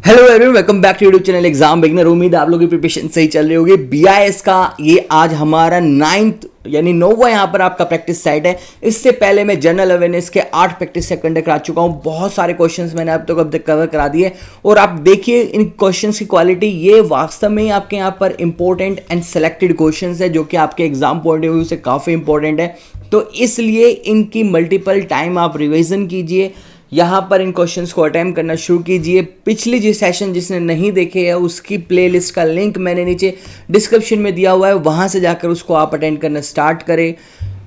Hello everyone, welcome back to YouTube channel exam beginner. उम्मीद है आप लोगों की प्रिपरेशन सही चल रही होगी। बीआईएस का ये आज हमारा 9th यानी 9वां यहाँ पर आपका प्रैक्टिस सेट है। इससे पहले मैं जनरल अवेयरनेस के 8 प्रैक्टिस सेट कंडक्ट करा चुका हूँ। बहुत सारे क्वेश्चंस मैंने अब तक कवर करा दिए और आप देखिए इन क्वेश्चंस की क्वालिटी, ये वास्तव में आपके यहाँ पर इंपॉर्टेंट एंड सेलेक्टेड क्वेश्चंस है जो कि आपके एग्जाम पॉइंट ऑफ व्यू से काफ़ी इंपॉर्टेंट है। तो इसलिए इनकी मल्टीपल टाइम आप रिविजन कीजिए, यहाँ पर इन क्वेश्चंस को अटेम्प्ट करना शुरू कीजिए। पिछली जो सेशन जिसने नहीं देखे है उसकी प्लेलिस्ट का लिंक मैंने नीचे डिस्क्रिप्शन में दिया हुआ है, वहाँ से जाकर उसको आप अटेंड करना स्टार्ट करें।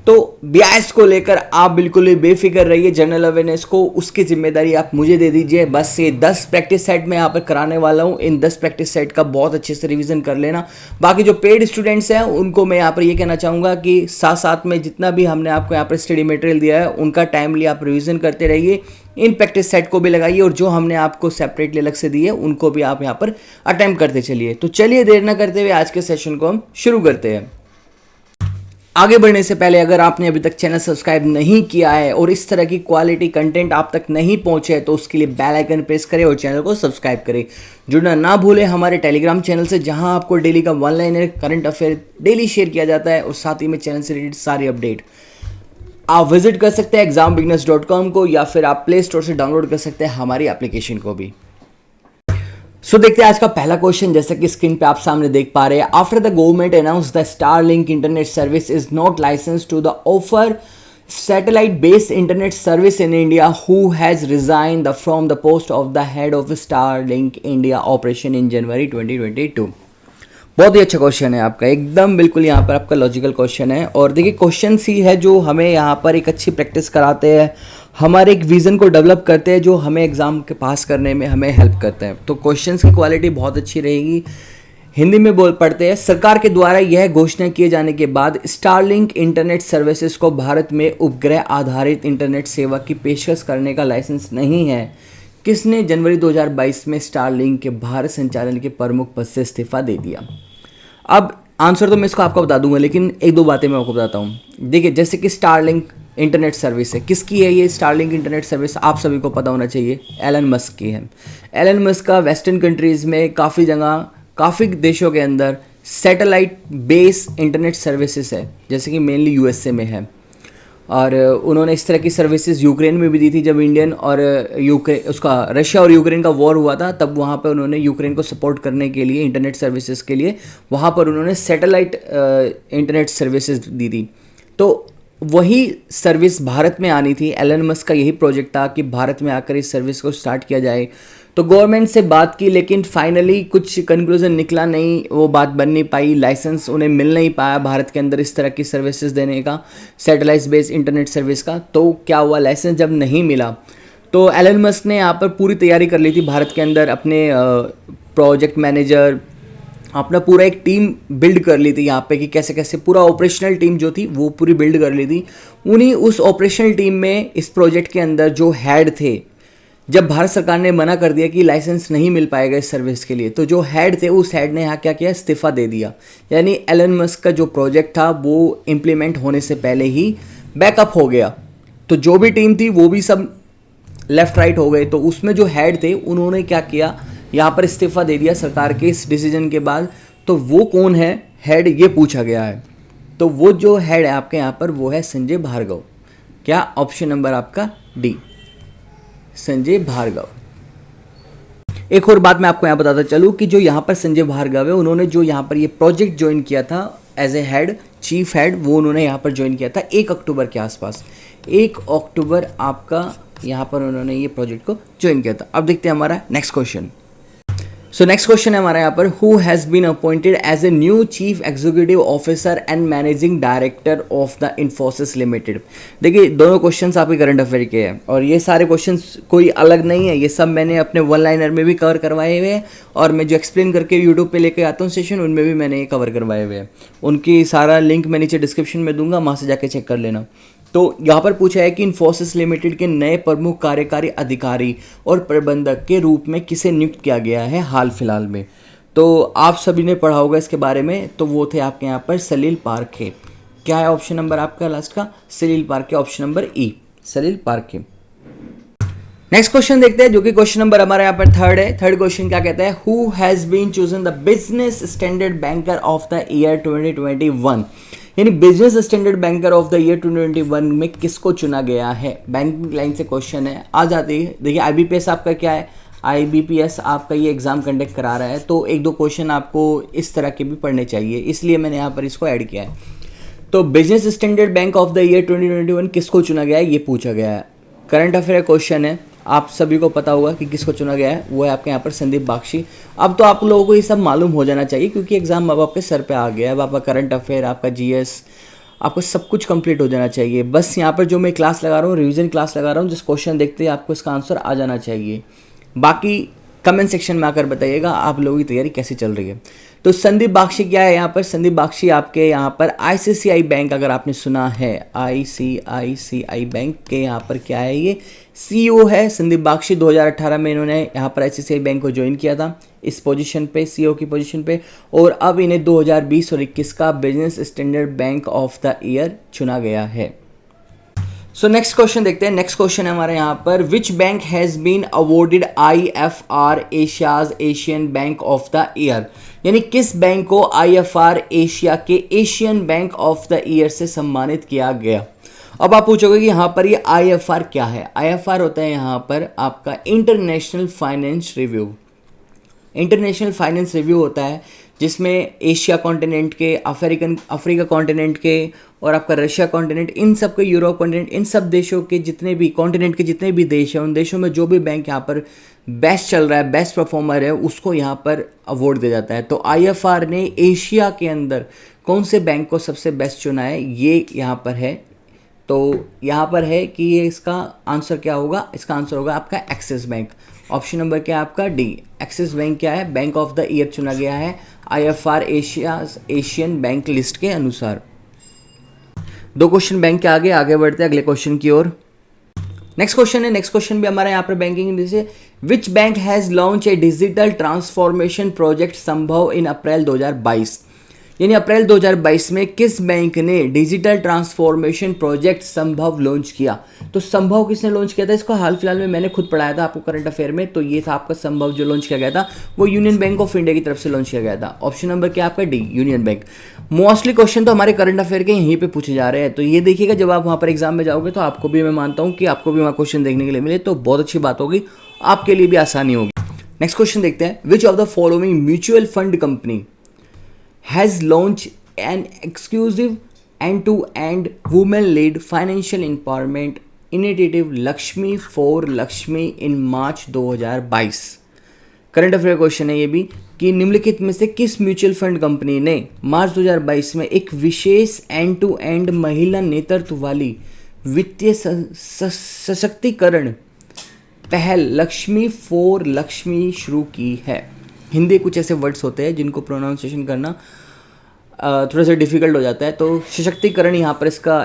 तो बीआईएस को लेकर आप बिल्कुल ही बेफिक्र रहिए। जनरल अवेयरनेस को उसकी जिम्मेदारी आप मुझे दे दीजिए। बस ये 10 प्रैक्टिस सेट मैं यहाँ पर कराने वाला हूँ। इन 10 प्रैक्टिस सेट का बहुत अच्छे से रिवीजन कर लेना। बाकी जो पेड स्टूडेंट्स हैं उनको मैं यहाँ पर ये कहना चाहूँगा कि साथ साथ में जितना भी हमने आपको यहाँ पर स्टडी मटेरियल दिया है उनका टाइमली आप रिविजन करते रहिए। इन प्रैक्टिस सेट को भी लगाइए और जो हमने आपको सेपरेटली अलग से दिए उनको भी आप यहाँ पर अटेम्प्ट करते चलिए। तो चलिए देर न करते हुए आज के सेशन को हम शुरू करते हैं। आगे बढ़ने से पहले अगर आपने अभी तक चैनल सब्सक्राइब नहीं किया है और इस तरह की क्वालिटी कंटेंट आप तक नहीं पहुंचे है तो उसके लिए बेल आइकन प्रेस करें और चैनल को सब्सक्राइब करें। जुड़ना ना भूलें हमारे टेलीग्राम चैनल से, जहां आपको डेली का one liner current affair daily share किया जाता है और साथ ही में चैनल से रिलेटेड सारी अपडेट आप विजिट कर सकते हैं exambeginners.com को, या फिर आप प्ले स्टोर से डाउनलोड कर सकते हैं हमारी एप्लीकेशन को भी। सो देखते हैं आज का पहला क्वेश्चन। जैसा कि स्क्रीन पे आप सामने देख पा रहे हैं, after the government announce the Starlink internet service is not license to the offer satellite based internet service in India, who has resigned from the post of the head of Starlink India operation in January 2022। बहुत ही अच्छा question है आपका, एकदम बिल्कुल यहाँ पर आपका logical question है। और देखिए क्वेश्चन ही है जो हमें यहाँ पर एक अच्छी प्रैक्टिस कराते हैं, हमारे एक विज़न को डेवलप करते हैं, जो हमें एग्ज़ाम के पास करने में हमें हेल्प करते हैं। तो क्वेश्चंस की क्वालिटी बहुत अच्छी रहेगी। हिंदी में बोल पढ़ते हैं। सरकार के द्वारा यह घोषणा किए जाने के बाद स्टारलिंक इंटरनेट सर्विसेज को भारत में उपग्रह आधारित इंटरनेट सेवा की पेशकश करने का लाइसेंस नहीं है। किसने जनवरी 2022 में स्टारलिंक के भारत संचालन के प्रमुख पद से इस्तीफा दे दिया? अब आंसर तो मैं इसको आपको बता दूंगा, लेकिन एक दो बातें मैं आपको बताता हूँ। देखिए जैसे कि स्टारलिंक इंटरनेट सर्विस है, किसकी है ये स्टारलिंक इंटरनेट सर्विस? आप सभी को पता होना चाहिए, एलन मस्क की है। एलन मस्क का वेस्टर्न कंट्रीज़ में काफ़ी जगह, काफ़ी देशों के अंदर सैटेलाइट बेस इंटरनेट सर्विसेज है, जैसे कि मेनली यूएसए में है। और उन्होंने इस तरह की सर्विसेज यूक्रेन में भी दी थी। जब इंडियन और रशिया और यूक्रेन का वॉर हुआ था, तब वहाँ पर उन्होंने यूक्रेन को सपोर्ट करने के लिए इंटरनेट सर्विसेज के लिए वहाँ पर उन्होंने सैटेलाइट इंटरनेट सर्विसेज दी थी। तो वही सर्विस भारत में आनी थी। एलन मस्क का यही प्रोजेक्ट था कि भारत में आकर इस सर्विस को स्टार्ट किया जाए। तो गवर्नमेंट से बात की, लेकिन फाइनली कुछ कंक्लूजन निकला नहीं, वो बात बन नहीं पाई, लाइसेंस उन्हें मिल नहीं पाया भारत के अंदर इस तरह की सर्विसेज देने का, सैटेलाइट बेस्ड इंटरनेट सर्विस का। तो क्या हुआ, लाइसेंस जब नहीं मिला तो एलन मस्क ने यहाँ पर पूरी तैयारी कर ली थी भारत के अंदर। अपने प्रोजेक्ट मैनेजर, अपना पूरा एक टीम बिल्ड कर ली थी यहाँ पे कि कैसे कैसे पूरा ऑपरेशनल टीम जो थी वो पूरी बिल्ड कर ली थी। उन्हीं उस ऑपरेशनल टीम में इस प्रोजेक्ट के अंदर जो हेड थे, जब भारत सरकार ने मना कर दिया कि लाइसेंस नहीं मिल पाएगा इस सर्विस के लिए, तो जो हेड थे उस हेड ने यहाँ क्या किया, इस्तीफा दे दिया। यानी एलन मस्क का जो प्रोजेक्ट था वो इम्प्लीमेंट होने से पहले ही बैकअप हो गया। तो जो भी टीम थी वो भी सब लेफ्ट राइट हो गए। तो उसमें जो हेड थे उन्होंने क्या किया, यहाँ पर इस्तीफा दे दिया सरकार के इस डिसीजन के बाद। तो वो कौन है हेड, ये पूछा गया है। तो वो जो हेड है आपके यहाँ पर वो है संजय भार्गव। क्या ऑप्शन नंबर आपका डी, संजय भार्गव। एक और बात मैं आपको यहाँ बताता चलूँ कि जो यहाँ पर संजय भार्गव है, उन्होंने जो यहाँ पर ये प्रोजेक्ट ज्वाइन किया था as a head, chief head, वो उन्होंने यहाँ पर ज्वाइन किया था 1 अक्टूबर के आसपास। 1 अक्टूबर आपका यहाँ पर उन्होंने ये प्रोजेक्ट को ज्वाइन किया था। अब देखते हैं हमारा next question. So next question है हमारा यहाँ पर, who has been appointed as a new chief executive officer and managing director of the Infosys limited. देखिए दोनों क्वेश्चंस आपके करंट अफेयर के हैं और ये सारे क्वेश्चंस कोई अलग नहीं है, ये सब मैंने अपने वन लाइनर में भी कवर करवाए हुए हैं और मैं जो एक्सप्लेन करके यूट्यूब पे लेके आता हूँ सेशन, उनमें भी मैंने ये कवर करवाए हुए हैं। उनकी सारा लिंक मैं नीचे डिस्क्रिप्शन में दूंगा, वहाँ से जाके चेक कर लेना। तो यहाँ पर पूछा है कि इन्फोसिस लिमिटेड के नए प्रमुख कार्यकारी अधिकारी और प्रबंधक के रूप में किसे नियुक्त किया गया है हाल फिलहाल में? तो आप सभी ने पढ़ा होगा इसके बारे में। तो वो थे आपके यहाँ पर सलील पारखे। क्या है ऑप्शन नंबर आपका लास्ट का? सलील पारखे, ऑप्शन नंबर ई, सलील पारखे। नेक्स्ट क्वेश्चन देखते हैं, जो कि क्वेश्चन नंबर हमारे यहाँ पर थर्ड है। थर्ड क्वेश्चन क्या कहता है, who has been chosen the Business Standard banker of the year 2021, यानी Business Standard banker of the year 2021 में किसको चुना गया है। बैंकिंग लाइन से क्वेश्चन है, आ जाती है। देखिए IBPS आपका क्या है, IBPS आपका ये एग्जाम कंडक्ट करा रहा है, तो एक दो क्वेश्चन आपको इस तरह के भी पढ़ने चाहिए, इसलिए मैंने यहाँ पर इसको ऐड किया है। तो business standard bank of the year 2021 किसको चुना गया है, ये पूछा गया है। करंट अफेयर क्वेश्चन है, आप सभी को पता होगा कि किसको चुना गया है, वो है आपके यहाँ पर संदीप बख्शी। अब तो आप लोगों को ये सब मालूम हो जाना चाहिए, क्योंकि एग्जाम अब आपके सर पे आ गया है। अब आपका करंट अफेयर, आपका GS, आपको सब कुछ कंप्लीट हो जाना चाहिए। बस यहाँ पर जो मैं क्लास लगा रहा हूँ, रिवीजन क्लास लगा रहा हूँ, जिस क्वेश्चन देखते हैं आपको इसका आंसर आ जाना चाहिए। बाकी कमेंट सेक्शन में आकर बताइएगा आप लोगों की तैयारी कैसी चल रही है। तो संदीप बख्शी क्या है यहाँ पर, संदीप बख्शी आपके यहाँ पर ICICI बैंक, अगर आपने सुना है ICICI बैंक के यहाँ पर क्या है, ये CEO है संदीप बख्शी। 2018 में इन्होंने यहाँ पर ICICI बैंक को ज्वाइन किया था इस पोजीशन पे, CEO की पोजीशन पे, और अब इन्हें 2020 और 21 का business standard bank of the year चुना गया है। सो नेक्स्ट क्वेश्चन देखते हैं। नेक्स्ट क्वेश्चन है हमारे यहाँ पर, which bank has been awarded IFR Asia's Asian bank of the year, यानी किस बैंक को IFR एशिया के Asian bank of the year से सम्मानित किया गया। अब आप पूछोगे कि यहाँ पर ये IFR क्या है। IFR होता है यहाँ पर आपका international finance review. International finance review होता है जिसमें एशिया कॉन्टिनेंट के, अफ्रीका कॉन्टिनेंट के, और आपका रशिया कॉन्टिनेंट, इन सब के, यूरोप कॉन्टिनेंट, इन सब देशों के जितने भी कॉन्टिनेंट के जितने भी देश हैं, उन देशों में जो भी बैंक यहाँ पर बेस्ट चल रहा है, बेस्ट परफॉर्मर है, उसको यहाँ पर अवार्ड दिया जाता है। तो IFR ने एशिया के अंदर कौन से बैंक को सबसे बेस्ट चुना है, ये यहाँ पर है। तो यहाँ पर है कि ये इसका आंसर क्या होगा, इसका आंसर होगा आपका एक्सिस बैंक। ऑप्शन नंबर क्या है आपका D, एक्सिस बैंक क्या है, बैंक ऑफ द ईयर चुना गया है IFR एशियन बैंक लिस्ट के अनुसार। दो क्वेश्चन बैंक के आगे बढ़ते हैं अगले क्वेश्चन की ओर। नेक्स्ट क्वेश्चन है, नेक्स्ट क्वेश्चन भी हमारे यहाँ पर बैंकिंग से, which bank has launch a digital transformation project संभव इन अप्रैल 2022, यानी अप्रैल 2022 में किस बैंक ने डिजिटल ट्रांसफॉर्मेशन प्रोजेक्ट संभव लॉन्च किया। तो संभव किसने लॉन्च किया था, इसको हाल फिलहाल में मैंने खुद पढ़ाया था आपको करंट अफेयर में। तो ये था आपका संभव, जो लॉन्च किया गया था वो यूनियन बैंक ऑफ इंडिया की तरफ से लॉन्च किया गया था। ऑप्शन नंबर क्या आपका D, union bank. Mostly question तो हमारे करंट अफेयर के यहीं पे पूछे जा रहे हैं, तो ये देखिएगा जब आप वहाँ पर एग्जाम में जाओगे तो आपको भी, मैं मानता हूँ कि आपको भी वहाँ क्वेश्चन देखने के लिए मिले तो बहुत अच्छी बात होगी, आपके लिए भी आसानी होगी। नेक्स्ट क्वेश्चन देखते हैं, which of the following mutual fund company has launch an exclusive end-to-end women-led financial empowerment initiative Lakshmi for Lakshmi in March 2022। Current affair question है ये भी, कि निम्नलिखित में से किस म्यूचुअल फंड कंपनी ने मार्च 2022 में एक विशेष एंड टू एंड महिला नेतृत्व वाली वित्तीय सशक्तिकरण पहल लक्ष्मी फॉर लक्ष्मी शुरू की है। हिंदी कुछ ऐसे वर्ड्स होते हैं जिनको प्रोनाउंसिएशन करना थोड़ा सा डिफिकल्ट हो जाता है, तो सशक्तिकरण यहाँ पर इसका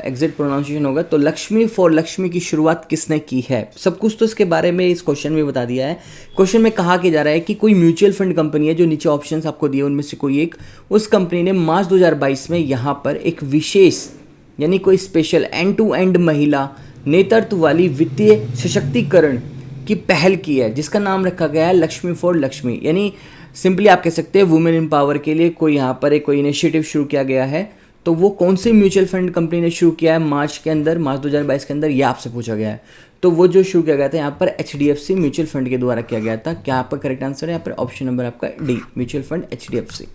एग्जैक्ट प्रोनाउंसिएशन होगा। तो लक्ष्मी फॉर लक्ष्मी की शुरुआत किसने की है, सब कुछ तो इसके बारे में इस क्वेश्चन में बता दिया है। क्वेश्चन में कहा कि जा रहा है कि कोई म्यूचुअल फंड कंपनी है, जो नीचे ऑप्शंस आपको दिए उनमें से कोई एक, उस कंपनी ने मार्च 2022 में यहाँ पर एक विशेष, यानी कोई स्पेशल एंड टू एंड महिला नेतृत्व वाली वित्तीय सशक्तिकरण की पहल की है, जिसका नाम रखा गया है लक्ष्मी फॉर लक्ष्मी। यानी सिंपली आप कह सकते हैं वुमेन इन पावर के लिए कोई यहाँ पर एक कोई इनिशिएटिव शुरू किया गया है। तो वो कौन सी म्यूचुअल फंड कंपनी ने शुरू किया है मार्च 2022 के अंदर, ये आपसे पूछा गया है। तो वो जो शुरू किया गया था यहाँ पर HDFC म्यूचुअल फंड के द्वारा किया गया था। क्या आपका करेक्ट आंसर है यहाँ पर ऑप्शन नंबर आपका D, mutual fund HDFC।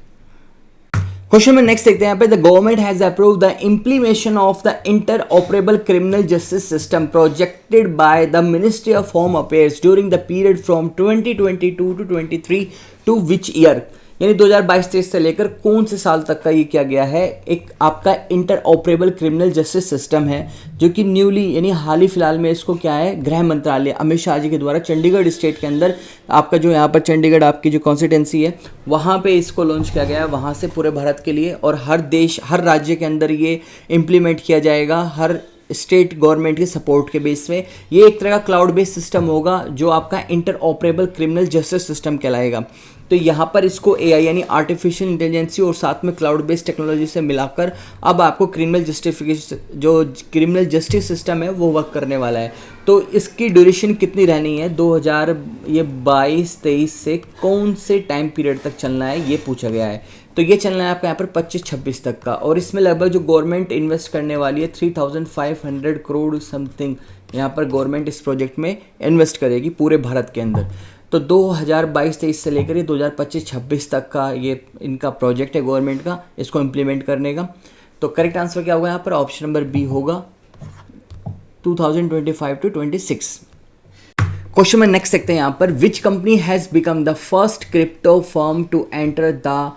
Question में नेक्स्ट देखते हैं यहाँ पे, the government has approve the implementation of the interoperable criminal justice system projected by the ministry of home affairs during the period from 2022 to 23 to which year, यानी 2022-23 से लेकर कौन से साल तक का ये किया गया है। एक आपका इंटरऑपरेबल क्रिमिनल जस्टिस सिस्टम है जो कि न्यूली, यानी हाल ही फिलहाल में इसको क्या है, गृह मंत्रालय अमित शाह जी के द्वारा चंडीगढ़ स्टेट के अंदर, आपका जो यहाँ पर चंडीगढ़ आपकी जो कॉन्स्टिट्यूंसी है वहाँ पे इसको लॉन्च किया गया है। वहाँ से पूरे भारत के लिए और हर देश, हर राज्य के अंदर ये इम्प्लीमेंट किया जाएगा। हर स्टेट गवर्नमेंट के सपोर्ट के बेस पे। ये एक तरह का क्लाउड बेस्ड सिस्टम होगा जो आपका inter operable criminal justice system कहलाएगा। तो यहाँ पर इसको एआई यानी आर्टिफिशियल इंटेलिजेंसी और साथ में क्लाउड बेस्ड टेक्नोलॉजी से मिलाकर अब आपको क्रिमिनल जस्टिस सिस्टम है वो वर्क करने वाला है। तो इसकी ड्यूरेशन कितनी रहनी है, 2022-23 से कौन से टाइम पीरियड तक चलना है ये पूछा गया है। तो ये चलना है आपका यहाँ पर 25-26 तक का, और इसमें लगभग जो गवर्नमेंट इन्वेस्ट करने वाली है 3500 करोड़ समथिंग यहाँ पर गवर्नमेंट इस प्रोजेक्ट में इन्वेस्ट करेगी पूरे भारत के अंदर। तो 2022-23 से लेकर 2025-26 तक का ये इनका प्रोजेक्ट है गवर्नमेंट का, इसको इम्प्लीमेंट करने का। तो करेक्ट आंसर क्या होगा यहाँ पर, ऑप्शन नंबर बी होगा 2025-26। क्वेश्चन में नेक्स्ट देखते हैं यहाँ पर, which company has become the first crypto firm to enter the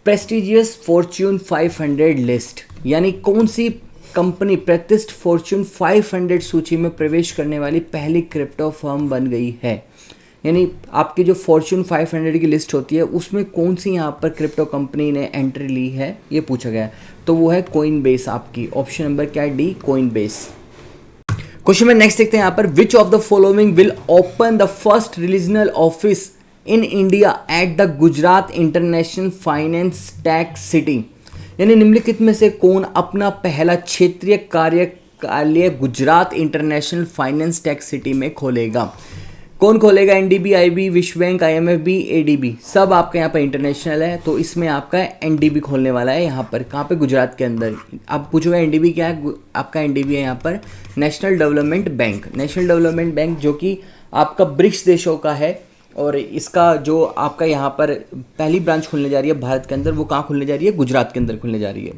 prestigious Fortune 500 list, यानी कौन सी कंपनी प्रतिष्ठित फॉर्च्यून 500 सूची में प्रवेश करने वाली पहली क्रिप्टो फर्म बन गई है। यानी आपकी जो फॉर्च्यून 500 की लिस्ट होती है उसमें कौन सी यहाँ पर क्रिप्टो कंपनी ने एंट्री ली है ये पूछा गया है। तो वो है कोइनबेस आपकी, ऑप्शन नंबर क्या है, डी, कोइनबेस। क्वेश्चन में नेक्स्ट देखते हैं यहाँ पर, which of the following will open the first regional office in India at the Gujarat international finance tech city, यानी निम्नलिखित में से कौन अपना पहला क्षेत्रीय कार्यालय Gujarat international finance tech city में खोलेगा। कौन खोलेगा, एनडीबी, आईबी, विश्व बैंक, आईएमएफबी, एडीबी, सब आपका यहाँ पर इंटरनेशनल है। तो इसमें आपका एनडीबी खोलने वाला है यहाँ पर, कहाँ पे, गुजरात के अंदर। आप पूछोगे एनडीबी क्या है, आपका एनडीबी है यहाँ पर national development bank. National development bank जो कि आपका ब्रिक्स देशों का है, और इसका जो आपका यहाँ पर पहली ब्रांच खुलने जा रही है भारत के अंदर, वो कहाँ खुलने जा रही है, गुजरात के अंदर खुलने जा रही है।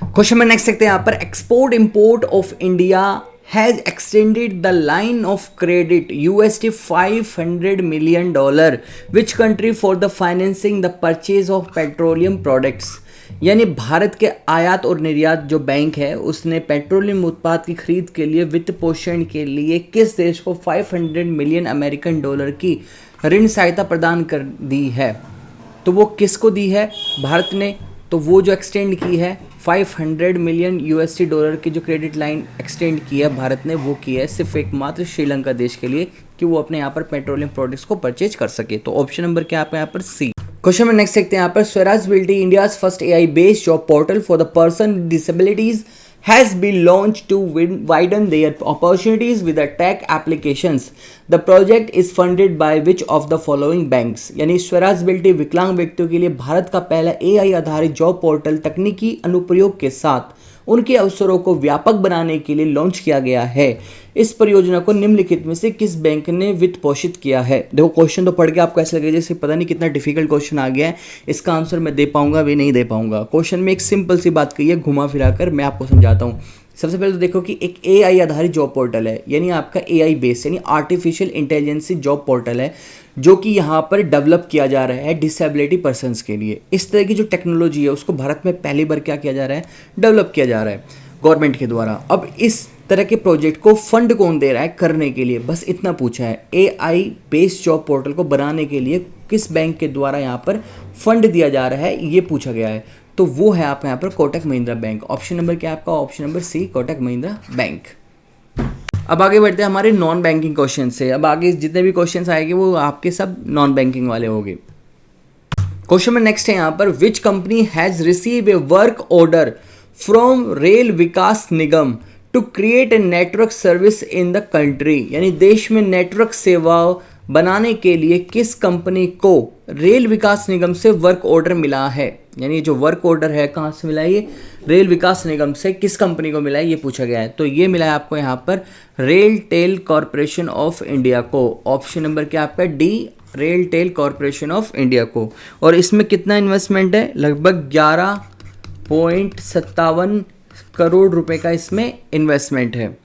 क्वेश्चन में नेक्स्ट देखते हैं यहाँ पर, export import of India has extended the line of credit $500 million which country for the financing the purchase of petroleum products, यानी भारत के आयात और निर्यात जो बैंक है उसने पेट्रोलियम उत्पाद की खरीद के लिए वित्त पोषण के लिए किस देश को $500 मिलियन अमेरिकन डॉलर की ऋण सहायता प्रदान कर दी है। तो वो किसको दी है, भारत ने। तो वो जो एक्सटेंड की है $500 मिलियन डॉलर की जो क्रेडिट लाइन एक्सटेंड की है भारत ने, वो की है सिर्फ एकमात्र श्रीलंका देश के लिए कि वो अपने यहाँ पर पेट्रोलियम प्रोडक्ट्स को परचेज कर सके। तो ऑप्शन नंबर क्या है यहाँ पर, सी। क्वेश्चन में नेक्स्ट देखते हैं यहाँ पर, Swarajability India's first AI based job portal for the person with disabilities has been launched to widen their opportunities with the tech applications. The project is funded by which of the following banks? यानी स्वराजबिलिटी विकलांग व्यक्तियों के लिए भारत का पहला AI आधारित job portal तकनीकी अनुप्रयोग के साथ उनके अवसरों को व्यापक बनाने के लिए लॉन्च किया गया है। इस परियोजना को निम्नलिखित में से किस बैंक ने वित्त पोषित किया है। देखो क्वेश्चन तो पढ़ के आपको ऐसा लगेगा जैसे पता नहीं कितना डिफिकल्ट क्वेश्चन आ गया है, इसका आंसर मैं दे पाऊंगा भी नहीं दे पाऊंगा। क्वेश्चन में एक सिंपल सी बात कही है, घुमा फिरा कर मैं आपको समझाता हूँ। सबसे पहले तो देखो कि एक एआई आधारित जॉब पोर्टल है, यानी आपका एआई बेस्ड यानी आर्टिफिशियल इंटेलिजेंस जॉब पोर्टल है जो कि यहाँ पर डेवलप किया जा रहा है डिसेबिलिटी पर्सन्स के लिए। इस तरह की जो टेक्नोलॉजी है उसको भारत में पहली बार क्या किया जा रहा है, डेवलप किया जा रहा है गवर्नमेंट के द्वारा। अब इस तरह के प्रोजेक्ट को फंड कौन दे रहा है करने के लिए, बस इतना पूछा है। एआई बेस्ड जॉब पोर्टल को बनाने के लिए किस बैंक के द्वारा यहाँ पर फंड दिया जा रहा है ये पूछा गया है। तो वो है आपका यहाँ पर Kotak Mahindra bank. Option number क्या है आपका, option number C, Kotak Mahindra bank. अब आगे बढ़ते हैं हमारे नॉन बैंकिंग क्वेश्चन से। अब आगे जितने भी क्वेश्चन आएंगे वो आपके सब नॉन बैंकिंग वाले होंगे। क्वेश्चन में नेक्स्ट है यहाँ पर, which company has receive a work order from Rail Vikas Nigam to create a network service in the country, यानी देश में नेटवर्क सेवा बनाने के लिए किस कंपनी को रेल विकास निगम से वर्क ऑर्डर मिला है। यानी जो वर्क ऑर्डर है कहाँ से मिला है, ये रेल विकास निगम से किस कंपनी को मिला है ये पूछा गया है। तो ये मिला है आपको यहाँ पर RailTel corporation of India को। ऑप्शन नंबर क्या आपका, D, RailTel corporation of India को। और इसमें कितना इन्वेस्टमेंट है, लगभग 11.57 करोड़ रुपए का इसमें इन्वेस्टमेंट है।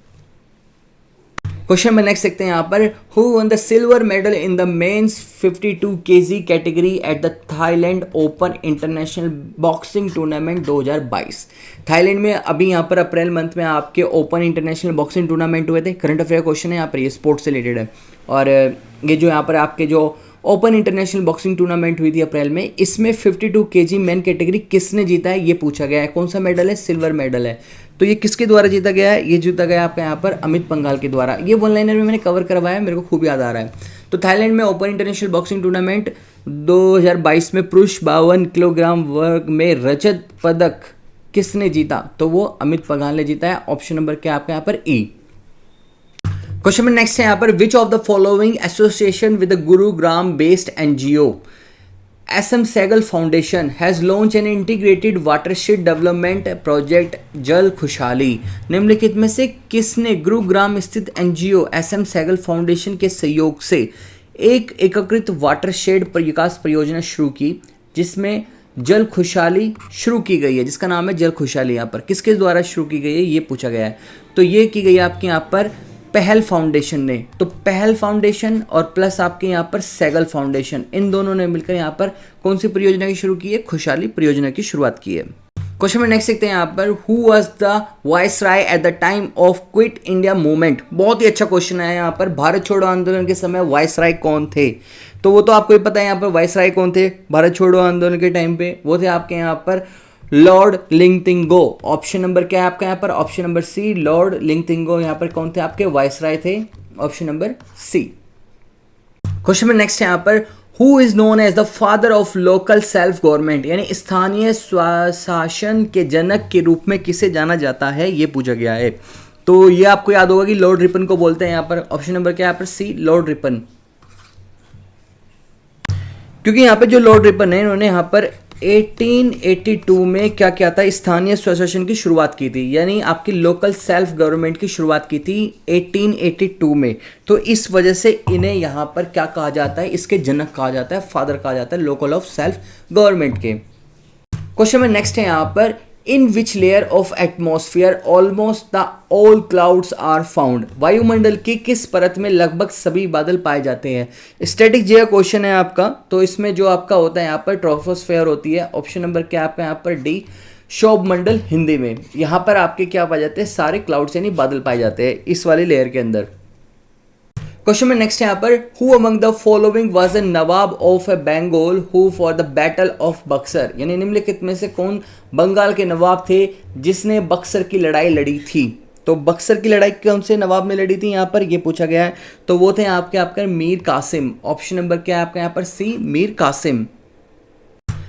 क्वेश्चन में नेक्स्ट देखते हैं यहाँ पर, who won the silver medal in the men's 52 kg category at the Thailand open international boxing tournament 2022। Thailand में अभी यहाँ पर अप्रैल मंथ में आपके ओपन इंटरनेशनल बॉक्सिंग टूर्नामेंट हुए थे। करंट अफेयर क्वेश्चन है यहाँ पर, ये स्पोर्ट्स से रिलेटेड है। और ये जो यहाँ पर आपके जो ओपन इंटरनेशनल बॉक्सिंग टूर्नामेंट हुई थी अप्रैल में, इसमें 52 kg मैन कैटेगरी किसने जीता है ये पूछा गया है। कौन सा मेडल है, सिल्वर मेडल है। तो ये किसके द्वारा जीता गया है? ये जीता गया आपका यहाँ पर अमित पंघाल के द्वारा। ये वन लाइनर में मैंने कवर करवाया है, मेरे को खूब याद आ रहा है। तो थाईलैंड में ओपन इंटरनेशनल बॉक्सिंग टूर्नामेंट 2022 में पुरुष 52 किलोग्राम वर्ग में रजत पदक किसने जीता? तो वो अमित पंघाल ने जीता है। ऑप्शन नंबर क्या आपका यहाँ पर ई। क्वेश्चन नंबर नेक्स्ट है यहाँ पर, which of the following association with the Gurugram based NGO SM Sehgal Foundation has launched an integrated watershed development project जल खुशहाली? निम्नलिखित में से किसने गुरुग्राम स्थित एनजीओ SM Sehgal फाउंडेशन के सहयोग से एक एकीकृत वाटरशेड विकास परियोजना शुरू की, जिसमें जल खुशहाली शुरू की गई है, जिसका नाम है जल खुशहाली। यहाँ पर किसके द्वारा शुरू की गई है ये पूछा गया है। तो ये की गई आपके यहाँ पर पहल फाउंडेशन ने। तो पहल फाउंडेशन और प्लस आपके यहाँ पर सैगल फाउंडेशन, इन दोनों ने मिलकर यहाँ पर कौन सी परियोजना की शुरू की है? खुशहाली परियोजना की शुरुआत की है। क्वेश्चन में नेक्स्ट देखते हैं यहाँ पर, who was the viceroy at the time of quit India movement? बहुत ही अच्छा क्वेश्चन है यहाँ पर। भारत छोड़ो आंदोलन के समय वाइसराय कौन थे? तो वो तो आपको ही पता है यहाँ पर वाइसराय कौन थे भारत छोड़ो आंदोलन के टाइम पे। वो थे आपके यहाँ पर लॉर्ड लिंगथिंगो। ऑप्शन नंबर क्या है आपका यहाँ पर? Option number C, Lord Linlithgow यहाँ पर कौन थे? आपके वाइसराय थे। Option number C. क्वेश्चन में नेक्स्ट है यहाँ पर, who is known as the father of local self government? यानी स्थानीय स्वशासन के जनक के रूप में किसे जाना जाता है? ये पूछा गया है। तो ये आपको याद होगा कि लॉर्ड रिपन को बोलते हैं यहाँ पर। ऑप्शन नंबर क्या है यहाँ पर? सी, लॉर्ड रिपन। क्योंकि यहाँ पे जो लॉर्ड रिपन है, इन्होंने यहाँ पर 1882 में क्या किया था? स्थानीय स्वशासन की शुरुआत की थी, यानी आपकी लोकल सेल्फ गवर्नमेंट की शुरुआत की थी 1882 में। तो इस वजह से इन्हें यहाँ पर क्या कहा जाता है? इसके जनक कहा जाता है, फादर कहा जाता है लोकल ऑफ सेल्फ गवर्नमेंट के। क्वेश्चन में नेक्स्ट है यहाँ पर, in which layer of atmosphere almost the all clouds are found? वायुमंडल की किस परत में लगभग सभी बादल पाए जाते हैं? स्टैटिक जो क्वेश्चन है आपका। तो इसमें जो आपका होता है यहाँ पर ट्रोपोस्फेयर होती है। ऑप्शन नंबर क्या आपका यहाँ पर? डी, शोभ मंडल हिंदी में। यहाँ पर आपके क्या पाए जाते हैं? सारे क्लाउड्स यानी बादल पाए जाते हैं इस वाली लेयर के अंदर। क्वेश्चन में नेक्स्ट है यहाँ पर, who among the following was the nawab of a Bengal who for the battle of Buxar? यानी निम्नलिखित में से कौन बंगाल के नवाब थे जिसने बक्सर की लड़ाई लड़ी थी? तो बक्सर की लड़ाई कौन से नवाब ने लड़ी थी यहाँ पर? ये पूछा गया है। तो वो थे आपके मीर कासिम। ऑप्शन नंबर क्या है आपका यहाँ पर? सी, मीर कासिम।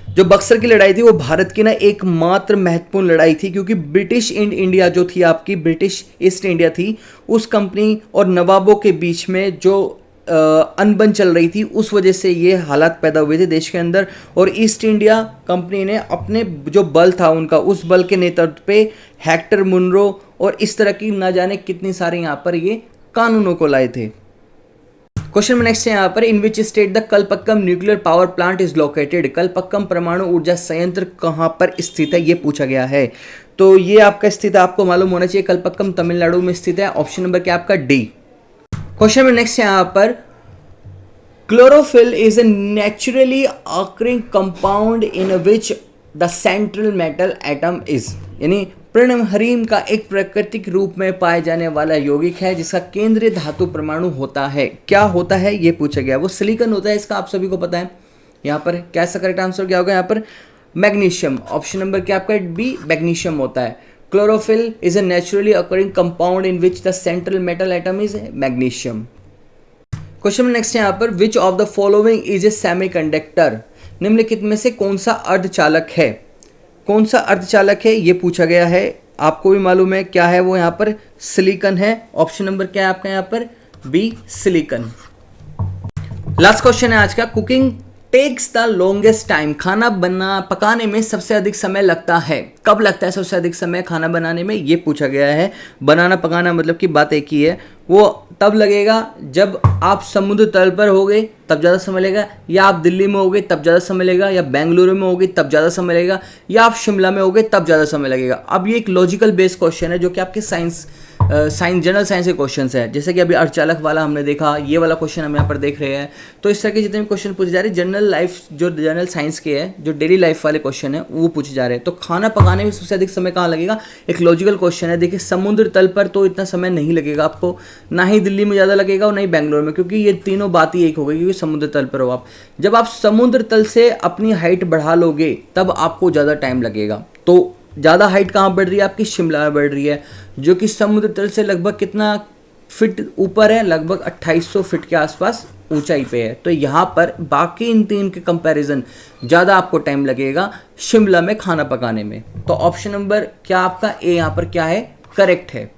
जो बक्सर की लड़ाई थी वो भारत की ना एकमात्र महत्वपूर्ण लड़ाई थी, क्योंकि ब्रिटिश इंडिया जो थी आपकी, ब्रिटिश ईस्ट इंडिया थी, उस कंपनी और नवाबों के बीच में जो अनबन चल रही थी, उस वजह से ये हालात पैदा हुए थे देश के अंदर। और ईस्ट इंडिया कंपनी ने अपने जो बल था उनका, उस बल के नेतृत्व पे हेक्टर मुनरो और इस तरह की ना जाने कितनी सारे यहाँ पर ये कानूनों को लाए थे। क्वेश्चन में नेक्स्ट है यहाँ पर, in which state the Kalpakkam nuclear power plant is located? Kalpakkam परमाणु ऊर्जा संयंत्र कहाँ पर स्थित है? ये पूछा गया है। तो ये आपका स्थित आपको मालूम होना चाहिए, कलपक्कम तमिलनाडु में स्थित है। ऑप्शन नंबर क्या आपका? डी। क्वेश्चन में नेक्स्ट है यहाँ पर, chlorophyll is a naturally occurring compound in which the central metal atom is? यानी पर्णमहरीम का एक प्राकृतिक रूप में पाए जाने वाला यौगिक है जिसका केंद्रीय धातु परमाणु होता है। क्या होता है ये पूछा गया। वो सिलिकॉन होता है, इसका आप सभी को पता है। यहाँ पर क्या सा करेक्ट आंसर क्या होगा? यहाँ पर मैग्नीशियम। ऑप्शन नंबर क्या आपका? बी, मैग्नीशियम होता है। Chlorophyll is a naturally occurring compound in which the central metal atom is magnesium. Question next है यहाँ पर, which of the following is a semiconductor? निम्नलिखित में से कौन सा अर्धचालक है? कौन सा अर्धचालक है ये पूछा गया है। आपको भी मालूम है क्या है वो, यहाँ पर सिलिकॉन है। ऑप्शन नंबर क्या है आपका यहाँ पर? B, silicon. लास्ट क्वेश्चन है आज का, cooking takes the longest time? खाना पकाने में सबसे अधिक समय लगता है। कब लगता है सबसे अधिक समय खाना बनाने में? ये पूछा गया है। बनाना पकाना मतलब की बात एक ही है। वो तब लगेगा जब आप समुद्र तल पर होगे तब ज़्यादा समय लगेगा, या आप दिल्ली में होगे तब ज़्यादा समय लगेगा, या बेंगलुरु में होगे तब ज़्यादा समय लगेगा, या आप शिमला में होगे तब ज़्यादा समय लगेगा। अब ये एक लॉजिकल बेस्ड क्वेश्चन है जो कि आपके जनरल साइंस के क्वेश्चन है। जैसे कि अभी अर्धचालक वाला हमने देखा, ये वाला क्वेश्चन हम यहाँ पर देख रहे हैं। तो इस तरह के जितने भी क्वेश्चन पूछे जा रहे हैं जनरल साइंस के हैं, जो डेली लाइफ वाले क्वेश्चन है वो पूछे जा रहे हैं। तो खाना पकाने में सबसे अधिक समय कहाँ लगेगा? एक लॉजिकल क्वेश्चन है। देखिए समुद्र तल पर तो इतना समय नहीं लगेगा आपको, ना ही दिल्ली में ज़्यादा लगेगा और ना ही बेंगलोर में, क्योंकि ये तीनों बात ही एक हो गई, क्योंकि समुद्र तल पर हो आप। जब आप समुद्र तल से अपनी हाइट बढ़ा लोगे तब आपको ज़्यादा टाइम लगेगा। तो ज़्यादा हाइट कहाँ बढ़ रही है आपकी, शिमला में बढ़ रही है, जो कि समुद्र तल से लगभग कितना फिट ऊपर है, लगभग 2800 फिट के आसपास ऊंचाई पे है। तो यहाँ पर बाकी इन तीन के कंपैरिजन ज़्यादा आपको टाइम लगेगा शिमला में खाना पकाने में। तो ऑप्शन नंबर क्या आपका ए यहाँ पर क्या है, करेक्ट है।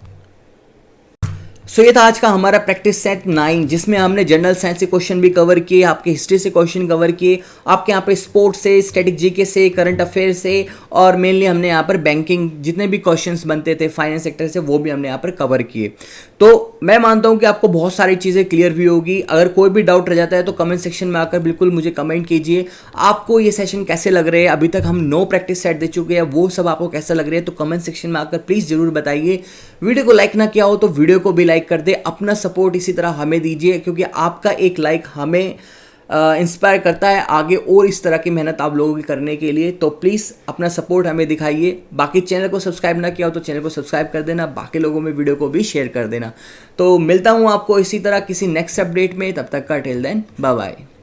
सो ये था आज का हमारा प्रैक्टिस सेट 9, जिसमें हमने जनरल साइंस से क्वेश्चन भी कवर किए, आपके हिस्ट्री से क्वेश्चन कवर किए, आपके यहाँ पे स्पोर्ट्स से, स्टैटिक जीके से, करंट अफेयर से, और मेनली हमने यहाँ पर बैंकिंग जितने भी क्वेश्चंस बनते थे फाइनेंस सेक्टर से वो भी हमने यहाँ पर कवर किए। तो मैं मानता हूँ कि आपको बहुत सारी चीज़ें क्लियर भी होगी। अगर कोई भी डाउट रह जाता है तो कमेंट सेक्शन में आकर बिल्कुल मुझे कमेंट कीजिए। आपको ये सेशन कैसे लग रहे हैं, अभी तक हम 9 प्रैक्टिस सेट दे चुके हैं, वो सब आपको कैसा लग रहा है तो कमेंट सेक्शन में आकर प्लीज़ जरूर बताइए। वीडियो को लाइक ना किया हो तो वीडियो को भी लाइक कर दे, अपना सपोर्ट इसी तरह हमें दीजिए, क्योंकि आपका एक लाइक हमें इंस्पायर करता है आगे और इस तरह की मेहनत आप लोगों की करने के लिए। तो प्लीज़ अपना सपोर्ट हमें दिखाइए। बाकी चैनल को सब्सक्राइब ना किया हो तो चैनल को सब्सक्राइब कर देना, बाकी लोगों में वीडियो को भी शेयर कर देना। तो मिलता हूँ आपको इसी तरह किसी नेक्स्ट अपडेट में, तब तक का टिल देन बाय बाय।